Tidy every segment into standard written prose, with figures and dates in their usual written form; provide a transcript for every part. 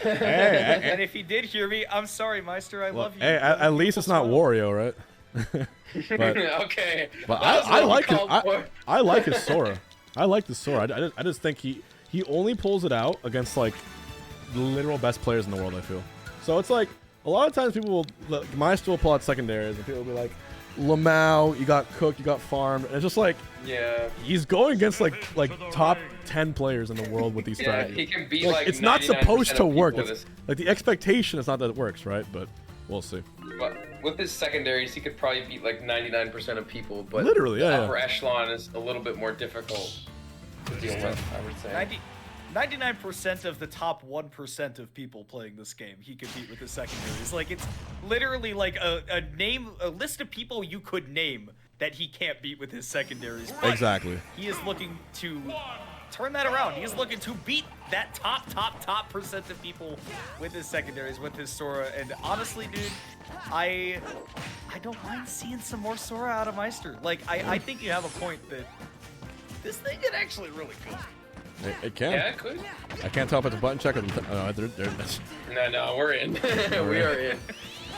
And if he did hear me, I'm sorry, Meister. I love you. Hey, at least it's not Wario, right? But, okay. But I like his. I like his Sora. I like the Sora. I just think he only pulls it out against like the literal best players in the world. I feel. So it's like a lot of times people will Meister will pull out secondaries and people will be like, Lamau, you got cooked, you got farmed. And it's just like, yeah, he's going against like top 10 players in the world with these strategies. He can be like it's not supposed to work. It's, like the expectation is not that it works, right? But we'll see. But with his secondaries, he could probably beat like 99% of people. But literally, the upper echelon is a little bit more difficult to deal with, I would say. 99% of the top 1% of people playing this game, he could beat with his secondaries. Like, it's literally like a list of people you could name that he can't beat with his secondaries. But exactly. He is looking to turn that around. He is looking to beat that top percent of people with his secondaries, with his Sora. And honestly, dude, I don't mind seeing some more Sora out of Meister. Like, I think you have a point that this thing could actually really cool. It can. Yeah, it could. I can't tell if it's a button check or No, we're in. We are in.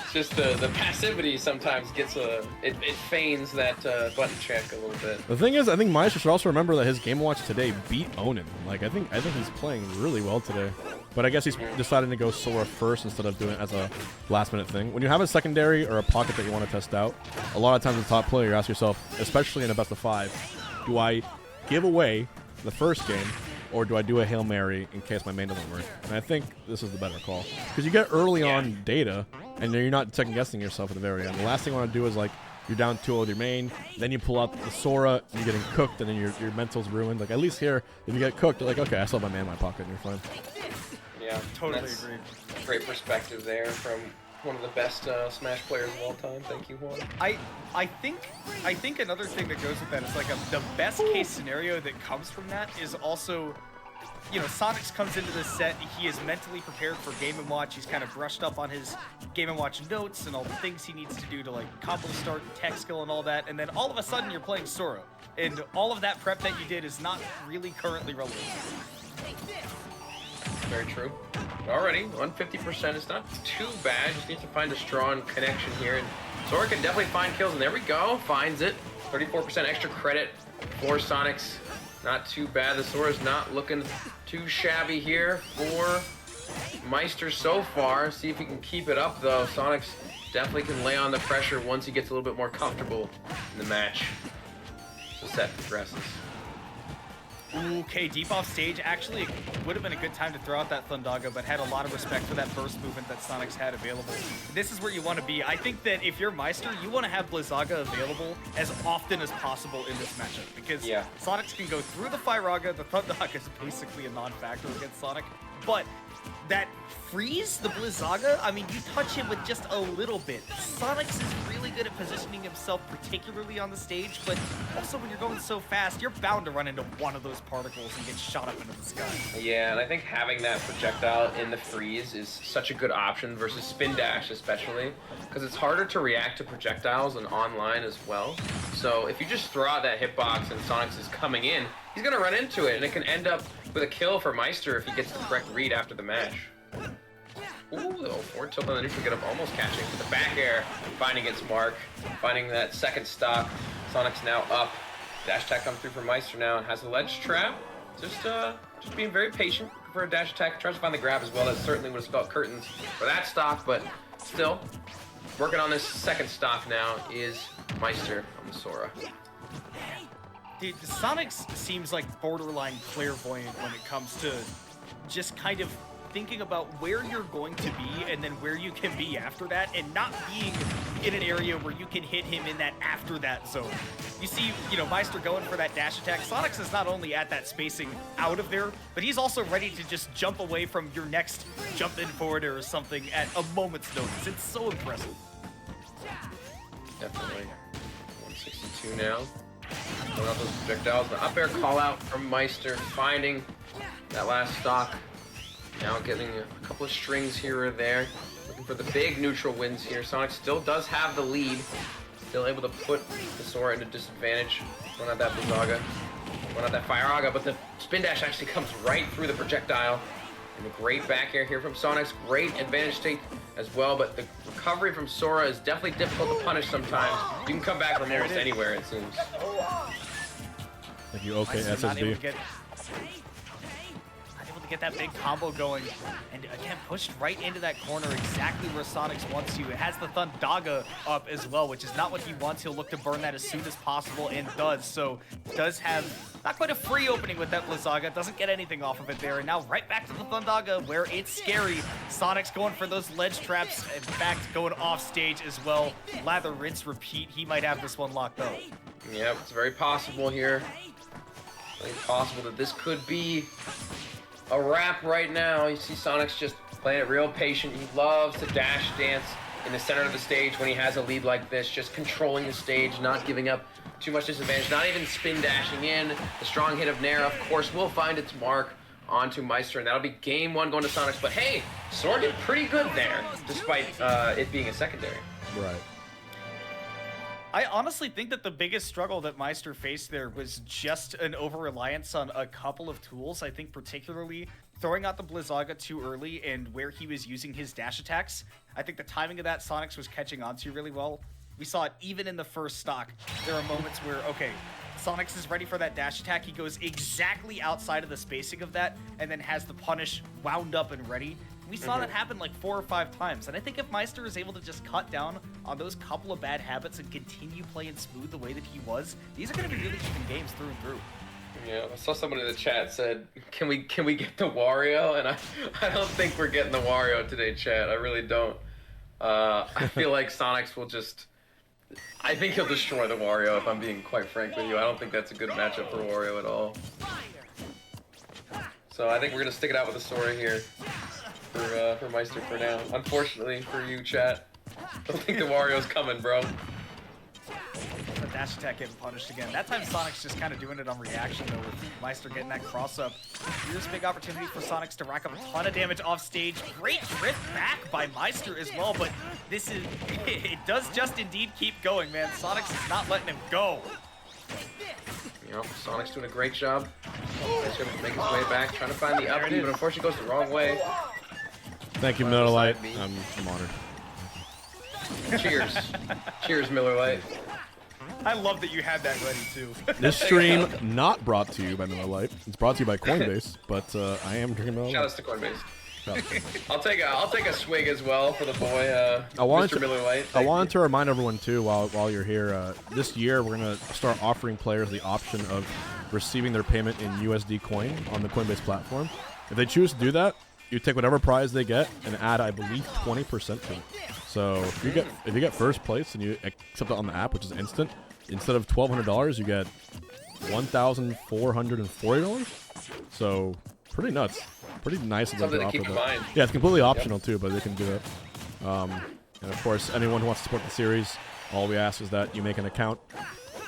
It's just the passivity sometimes gets it feigns that button check a little bit. The thing is, I think Meister should also remember that his Game & Watch today beat Onin. Like I think he's playing really well today. But I guess he's deciding to go Sora first instead of doing it as a last-minute thing. When you have a secondary or a pocket that you want to test out, a lot of times as a top player, you ask yourself, especially in a best-of-5, do I give away the first game, or do I do a Hail Mary in case my main doesn't work? And I think this is the better call. Because you get early on data, and you're not second-guessing yourself at the very end. The last thing you want to do is, like, you're down 2-0 with your main, then you pull out the Sora, and you're getting cooked, and then your mental's ruined. Like, at least here, if you get cooked, you're like, okay, I still have my man in my pocket, and you're fine. Yeah, totally agree. Great perspective there from one of the best Smash players of all time. Thank you, Juan. I think another thing that goes with that is like the best case scenario that comes from that is also, you know, Sonix comes into this set, he is mentally prepared for Game & Watch, he's kind of brushed up on his Game & Watch notes and all the things he needs to do to like combo start and tech skill and all that, and then all of a sudden you're playing Sora, and all of that prep that you did is not really currently relevant. Very true. Already, 150% is not too bad. Just need to find a strong connection here. And Sora can definitely find kills, and there we go. Finds it. 34% extra credit for Sonix. Not too bad. The Sora's not looking too shabby here for Meister so far. See if he can keep it up, though. Sonix definitely can lay on the pressure once he gets a little bit more comfortable in the match. The set progresses. Okay, deep off stage. Actually, it would have been a good time to throw out that Thundaga, but had a lot of respect for that burst movement that Sonix had available. This is where you want to be. I think that if you're Meister, you want to have Blizzaga available as often as possible in this matchup, because Sonix can go through the Firaga. The Thundaga is basically a non-factor against Sonic, but that freeze, the Blizzaga, I mean, you touch him with just a little bit. Sonix is really good at positioning himself, particularly on the stage, but also when you're going so fast, you're bound to run into one of those particles and get shot up into the sky. Yeah, and I think having that projectile in the freeze is such a good option versus spin dash especially, because it's harder to react to projectiles and online as well. So if you just throw out that hitbox and Sonix is coming in, he's going to run into it, and it can end up with a kill for Meister if he gets the correct read after the match. Ooh, the forward tilt on the neutral get up, almost catching. But the back air, finding its mark, finding that second stock. Sonic's now up. Dash attack comes through for Meister now and has a ledge trap. Just being very patient for a dash attack. Tries to find the grab as well. That certainly would have spelled curtains for that stock, but still, working on this second stock now is Meister on the Sora. Dude, Sonix seems like borderline clairvoyant when it comes to just kind of thinking about where you're going to be and then where you can be after that, and not being in an area where you can hit him in that after that zone. You see, you know, Meister going for that dash attack. Sonix is not only at that spacing out of there, but he's also ready to just jump away from your next jump in forward or something at a moment's notice. It's so impressive. Definitely. 162 now. Pulling out those projectiles. The up air call out from Meister, finding that last stock. Now getting a couple of strings here or there. Looking for the big neutral wins here. Sonix still does have the lead. Still able to put the Sora into disadvantage. Run out that Blizzaga. Run out that Firaga, but the spin dash actually comes right through the projectile. And a great back air here from Sonix. Great advantage take as well, but the recovery from Sora is definitely difficult to punish sometimes. You can come back from almost anywhere, it seems. Thank you, okay, Maister not able to SSB. get that big combo going, and again pushed right into that corner exactly where Sonix wants to. It has the Thundaga up as well, which is not what he wants. He'll look to burn that as soon as possible, and does. So does have not quite a free opening with that Blizzaga, doesn't get anything off of it there, and now right back to the Thundaga where it's scary. Sonix going for those ledge traps, in fact going off stage as well. Lather, rinse, repeat. He might have this one locked up. Yep, it's very possible here. Very possible that this could be a wrap right now. You see Sonix just playing it real patient. He loves to dash dance in the center of the stage when he has a lead like this, just controlling the stage, not giving up too much disadvantage, not even spin dashing in. The strong hit of Nair, of course, will find its mark onto Maister, and that'll be game one going to Sonix. But hey, Sora did pretty good there, despite it being a secondary. Right. I honestly think that the biggest struggle that Maister faced there was just an over-reliance on a couple of tools. I think particularly throwing out the Blizzaga too early and where he was using his dash attacks. I think the timing of that Sonix was catching on to really well. We saw it even in the first stock. There are moments where, okay, Sonix is ready for that dash attack. He goes exactly outside of the spacing of that and then has the punish wound up and ready. We saw that happen like 4 or 5 times, and I think if Maister is able to just cut down on those couple of bad habits and continue playing smooth the way that he was, these are going to be really even games through and through. Yeah, I saw someone in the chat said, can we get the Wario? And I don't think we're getting the Wario today, chat. I really don't. I feel like Sonix will just... I think he'll destroy the Wario, if I'm being quite frank with you. I don't think that's a good matchup for Wario at all. So I think we're going to stick it out with the Sora here. For Maister for now. Unfortunately for you, chat. Don't think the Wario's coming, bro. The dash attack getting punished again. That time Sonix just kind of doing it on reaction though, with Maister getting that cross up. Here's a big opportunity for Sonix to rack up a ton of damage off stage. Great drift back by Maister as well, but this is, it does just indeed keep going, man. Sonix is not letting him go. You know, Sonic's doing a great job. He's going to make his way back, trying to find the up B, but unfortunately goes the wrong way. Thank you, Miller Lite. I'm honored. Cheers. Cheers, Miller Lite. I love that you had that ready too. This stream not brought to you by Miller Lite. It's brought to you by Coinbase, but I am drinking Miller Lite. Shout out to Coinbase. I'll take a swig as well for the boy, Mr. Miller Lite. I wanted to remind everyone too, while you're here, this year we're gonna start offering players the option of receiving their payment in USD coin on the Coinbase platform. If they choose to do that, you take whatever prize they get and add, I believe, 20% to it. So if you get first place and you accept it on the app, which is instant, instead of $1,200, you get $1,440. So pretty nuts. Pretty nice of them to offer that. Yeah, it's completely optional too, but they can do it. And of course, anyone who wants to support the series, all we ask is that you make an account.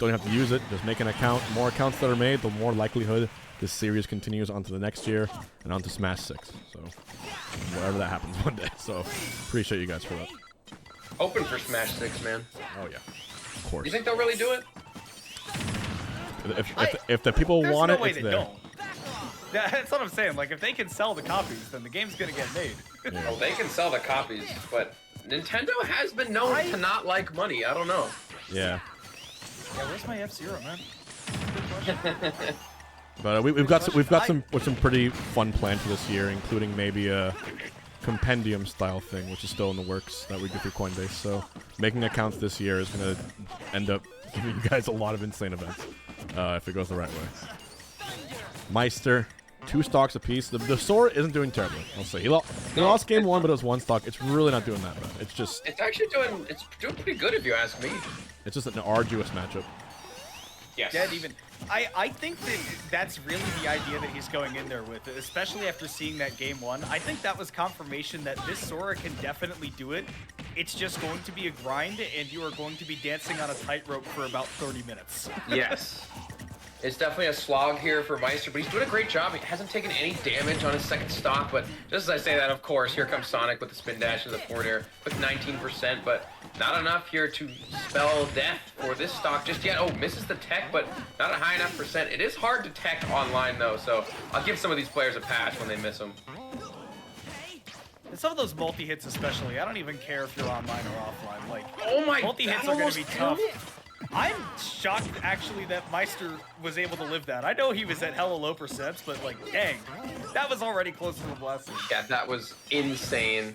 Don't have to use it, just make an account. The more accounts that are made, the more likelihood this series continues onto the next year and onto Smash 6. So whatever that happens one day. So appreciate you guys for that. Open for Smash 6, man. Oh yeah, of course. You think they'll really do it? If the people want it, it's there. Don't. Yeah, that's what I'm saying. Like, if they can sell the copies, then the game's gonna get made. Yeah. Oh, they can sell the copies, but Nintendo has been known to not like money. I don't know. Yeah. Yeah, where's my F-Zero, man? Good question. But we've got some pretty fun planned for this year, including maybe a compendium style thing, which is still in the works that we do through Coinbase. So making accounts this year is gonna end up giving you guys a lot of insane events if it goes the right way. Maister, 2 stocks apiece. The Sora isn't doing terribly. I'll say he lost game 1, but it was 1 stock. It's really not doing that bad. It's actually doing pretty good if you ask me. It's just an arduous matchup. Yes. Yeah, even I think that's really the idea that he's going in there with, especially after seeing that game 1. I think that was confirmation that this Sora can definitely do it. It's just going to be a grind, and you are going to be dancing on a tightrope for about 30 minutes. Yes. It's definitely a slog here for Maister, but he's doing a great job. He hasn't taken any damage on his second stock, but just as I say that, of course, here comes Sonic with the spin dash and the forward air with 19%, but not enough here to spell death for this stock just yet. Oh, misses the tech, but not a high enough percent. It is hard to tech online, though, so I'll give some of these players a pass when they miss them. And some of those multi-hits especially, I don't even care if you're online or offline. Like, Oh my, multi-hits that are going to be almost tough. killed it. I'm shocked, actually, that Maister was able to live that. I know he was at hella low percents, but, like, dang. That was already close to the blessing. Yeah, that was insane.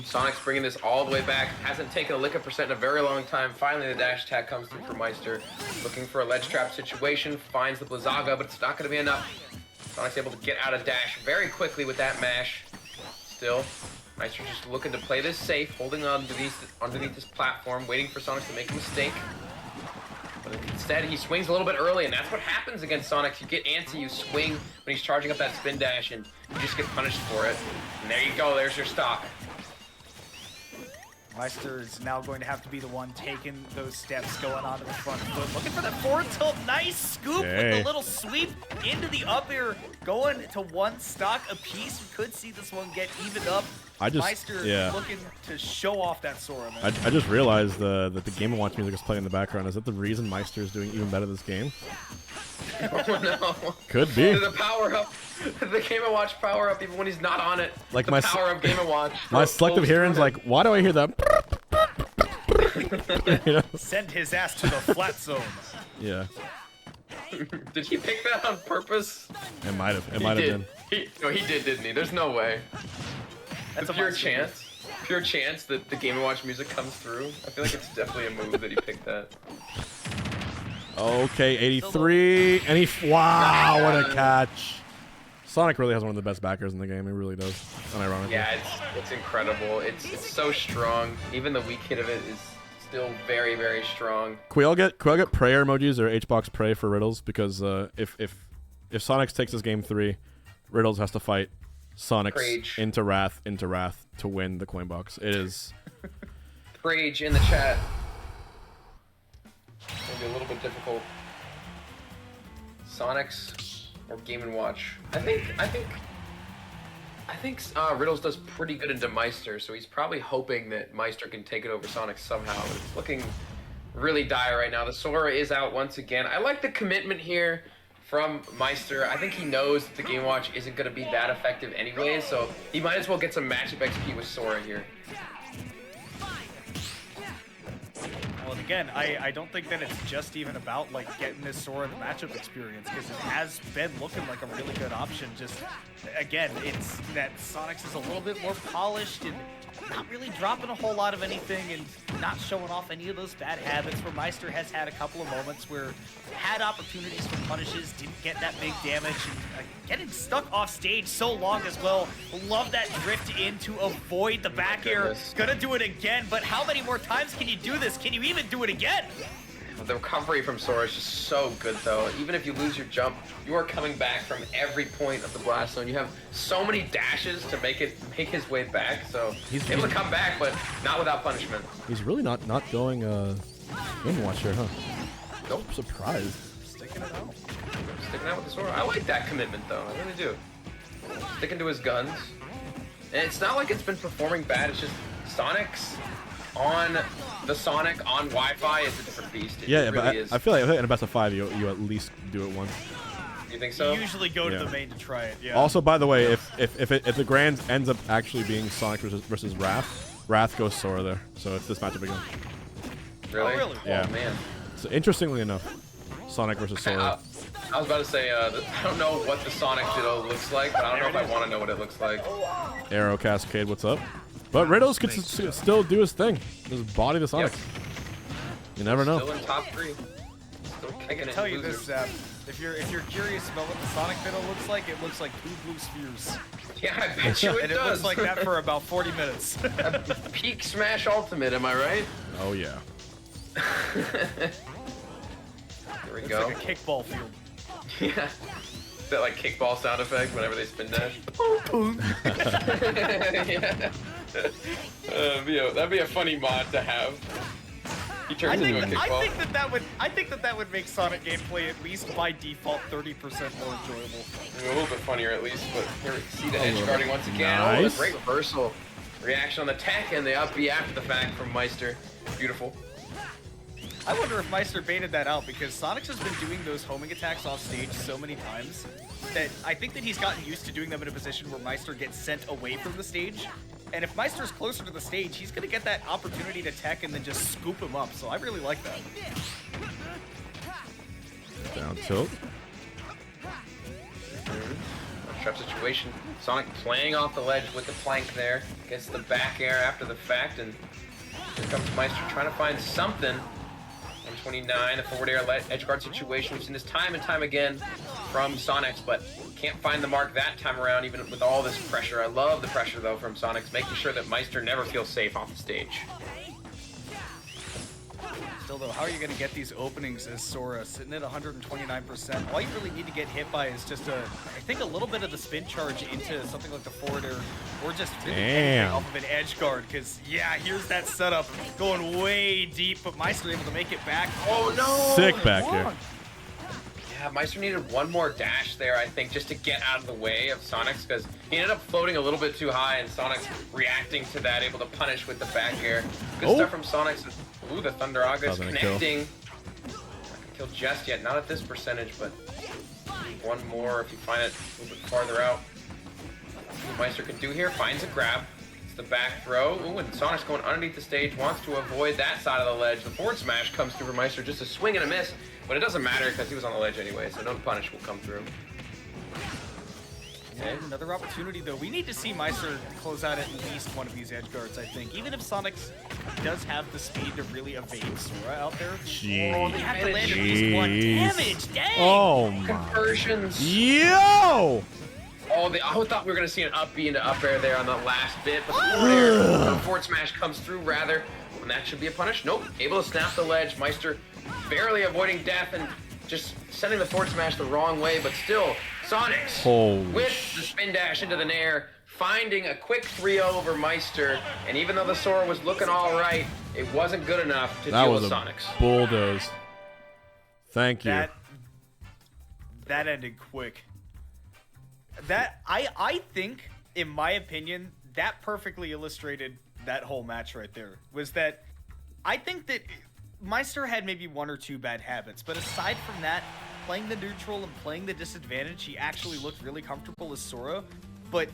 Sonic's bringing this all the way back. Hasn't taken a lick of percent in a very long time. Finally, the dash attack comes through for Maister. Looking for a ledge trap situation. Finds the Blizzaga, but it's not going to be enough. Sonic's able to get out of dash very quickly with that mash. Still, Maister just looking to play this safe, holding on to underneath this platform, waiting for Sonix to make a mistake. But instead, he swings a little bit early, and that's what happens against Sonix. You get antsy, you swing when he's charging up that spin dash, and you just get punished for it. And there you go, there's your stock. Maister is now going to have to be the one taking those steps, going onto the front foot. Looking for that forward tilt. Nice scoop with the little sweep into the up air. Going to one stock apiece. We could see this one get evened up. Maister looking to show off that Sora, man. I just realized that the Game & Watch music is playing in the background. Is that the reason Maister is doing even better this game? Oh no. Could be. The power up. The Game & Watch power up even when he's not on it. Like the my power up Game & Watch. My selective hearing's like, why do I hear that? You know? Send his ass to the flat zone. Yeah. Did he pick that on purpose? It might have. It might have been. No, he did, didn't he? There's no way. That's a pure chance that the Game & Watch music comes through. I feel like it's definitely a move that he picked that. Okay, 83, and he, wow, what a catch. Sonic really has one of the best backers in the game, he really does, unironically. Yeah, it's incredible. It's so strong. Even the weak hit of it is still very, very strong. Can we all get prayer emojis or HBox pray for Riddles? Because if Sonix takes this game 3, Riddles has to fight Sonix into Wrath to win the Coinbox. It is... Rage in the chat. It'll be a little bit difficult. Sonix or Game & Watch. I think Riddles does pretty good into Maister, so he's probably hoping that Maister can take it over Sonix somehow. It's looking really dire right now. The Sora is out once again. I like the commitment here from Maister. I think he knows that the Game & Watch isn't going to be that effective anyway, so he might as well get some matchup XP with Sora here. Well, again, I don't think that it's just even about like getting this Sora the matchup experience, because it has been looking like a really good option. Just again, it's that Sonix is a little bit more polished and not really dropping a whole lot of anything and not showing off any of those bad habits, where Maister has had a couple of moments where had opportunities for punishes, didn't get that big damage, and getting stuck off stage so long as well. Love that drift in to avoid the back air. Gonna do it again, but how many more times can you do this? Can you even do it again? The recovery from Sora is just so good, though. Even if you lose your jump, you are coming back from every point of the blast zone. You have so many dashes to make his way back, so he's able to come back, but not without punishment. He's really not going Game & Watch here, huh? Nope. I'm surprised. Sticking it out. Sticking out with the Sora. I like that commitment, though. I really do. Sticking to his guns. And it's not like it's been performing bad. It's just Sonic's on the Sonic on Wi-Fi is a different beast. It really but is. I feel like in a best of 5, you at least do it once. You think so? You usually go to the main to try it. Yeah. Also, by the way, if the grand ends up actually being Sonic versus Wrath goes Sora there. So it's this matchup again. Really? Oh, really? Yeah. Oh, man. So interestingly enough, Sonic versus Sora. I was about to say, I don't know what the Sonic Ditto looks like, but I don't know if I want to know what it looks like. Arrow Cascade, what's up? But Riddles could still do his thing. Just body the Sonic. Yep. You never know. Still in top 3. Still kicking I can tell you this, if you're curious about what the Sonic Fiddle looks like, it looks like 2 blue spheres. Yeah, I bet you it and does. it looks like that for about 40 minutes. Peak Smash Ultimate, am I right? Oh yeah. Here we It's go. like a kickball field. Yeah. That like kickball sound effect whenever they spin dash. Yeah. That'd be a funny mod to have. He turns into a kickball. I think that would make Sonic gameplay at least by default 30% more enjoyable. A little bit funnier at least, but here see the edge guarding once again. Nice. Oh, the great reversal. Reaction on the tech and the up B after the fact from Maister. Beautiful. I wonder if Maister baited that out because Sonix has been doing those homing attacks off stage so many times that I think that he's gotten used to doing them in a position where Maister gets sent away from the stage. And if Meister's closer to the stage, he's going to get that opportunity to tech and then just scoop him up. So I really like that. Down tilt. Trap situation. Sonic playing off the ledge with the plank there. Gets the back air after the fact, and here comes Meister trying to find something. 129, a forward air edge guard situation. We've seen this time and time again from Sonix, but can't find the mark that time around, even with all this pressure. I love the pressure, though, from Sonix, making sure that Meister never feels safe off the stage. Still, though, how are you going to get these openings as Sora sitting at 129%? All you really need to get hit by is just I think a little bit of the spin charge into something like the forward air, or just really anything off of an edge guard. Because yeah, here's that setup going way deep, but Meister able to make it back. Oh no! Sick back here. Yeah, Meister needed one more dash there, I think, just to get out of the way of Sonix, because he ended up floating a little bit too high, and Sonix reacting to that, able to punish with the back air. Good stuff from Sonix. Ooh, the Thunder Aga is connecting. Not gonna kill just yet, not at this percentage, but one more if you find it a little bit farther out. What Meister can do here, finds a grab. It's the back throw. Ooh, and Sonix going underneath the stage, wants to avoid that side of the ledge. The forward smash comes through for Meister, just a swing and a miss, but it doesn't matter because he was on the ledge anyway, so no punish will come through. Okay. Another opportunity, though. We need to see Meister close out at least one of these edge guards, I think. Even if Sonix does have the speed to really evade Sora out there. Jeez. Oh, they have to land at least one damage. Dang! Oh my. Conversions. Yo! Oh, I thought we were going to see an up B into up air there on the last bit, but the forward air, the forward smash comes through rather, and that should be a punish. Nope, able to snap the ledge. Meister barely avoiding death and just sending the forward smash the wrong way, but still, Sonix with the spin dash into the nair, finding a quick 3-0 over Meister, and even though the Sora was looking all right, it wasn't good enough to deal with Sonix. Bulldoze. Thank you. That ended quick. That I think, in my opinion, that perfectly illustrated that whole match right there. Was that I think that Meister had maybe one or two bad habits, but aside from that, playing the neutral and playing the disadvantage, he actually looked really comfortable as Sora. But